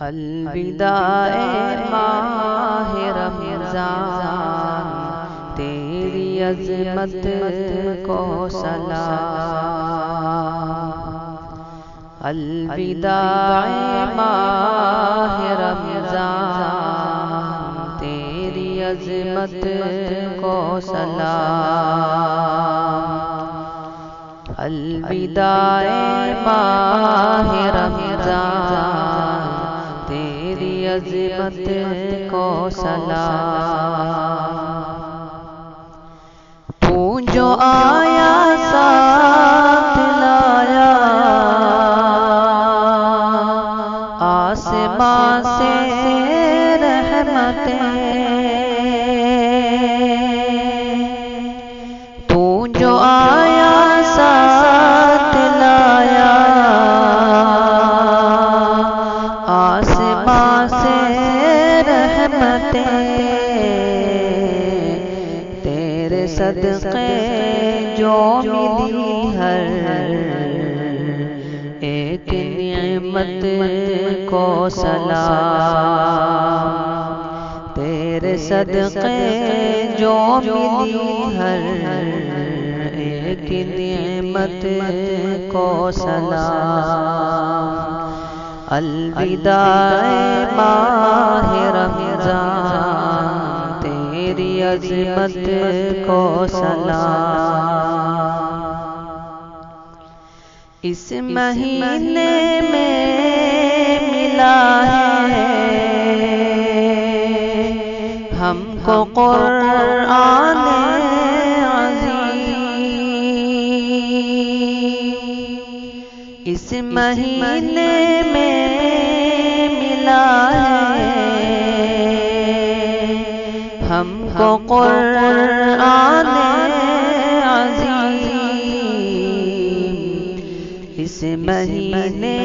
الوداع ماہ رمضان، تیری عظمت کو سلام۔ الوداع ماہ رمضان، تیری عظمت کو سلام۔ الوداع ماہ رمضان، تیری عظمت کو سلام۔ تو جو آیا ساتھ لایا آسمان سے رحمتیں، تو جو آیا ساتھ لایا آسمان سے رحمتیں، تیرے صدقے جو ملی ہر ایک نعمت کو سلام۔ تیرے صدقے جو ملی ہر ایک نعمت کو سلام۔ الوداع ماہ رمضان، تیری عظمت کو سلام۔ اس مہینے میں ملا ہے ہم کو قرآن عظیم، اس مہینے میں ملا ہے ہم کو قرآن عظیم۔ اس مہینے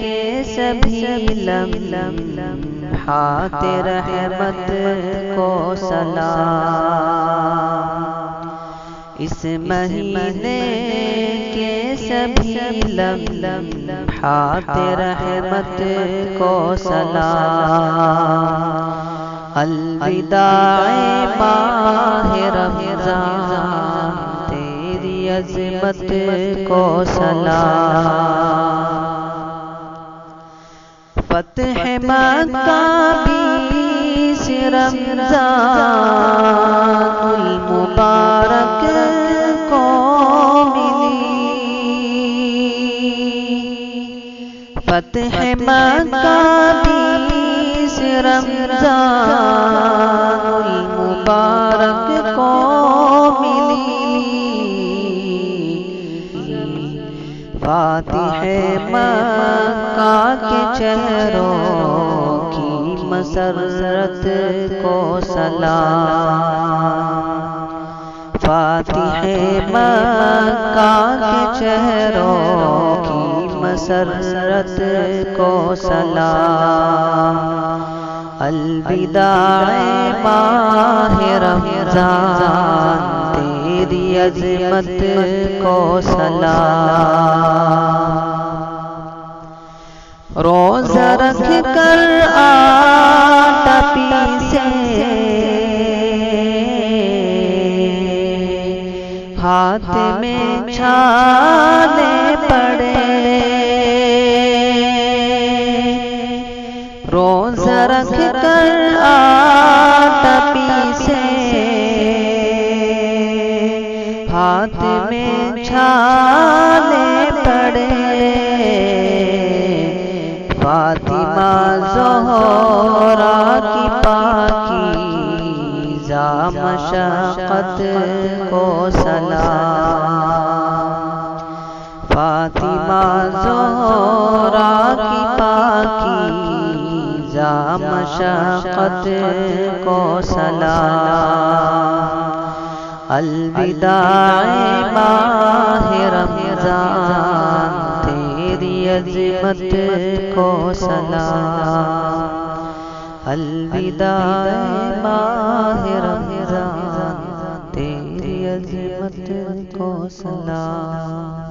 کے سبھی لمحات رحمت کو سلام۔ اس مہینے کے سبھی لمحات رحمت کو سلام۔ الوداع ماہ رمضان، تیری عظمت کو سلام۔ فتح مکہ 20 رمضان المبارک کو ملی، فتح مکہ 20 رمضان المبارک کو ملی، فاتح مکہ کے چہروں کی مسرت کو سلام۔ فاتح مکہ کے چہروں کی مسرت کو سلام۔ الوداع ماہ رمضان، تیری عظمت کو سلام۔ روزہ رکھ کر آٹا پیسے ہاتھ میں چھالے پڑے، روزہ رکھ کر آٹا پیسے ہاتھ میں چھالے پڑے، فاطمہ زہرا کی پاکیزہ مشقت کو سلام۔ فاطمہ زہرا کی پاکیزہ مشقت کو سلام۔ الوداع ماہ رمضان، تیری عظمت کو سلام۔ الوداع ماہ رمضان، تیری عظمت کو سلام۔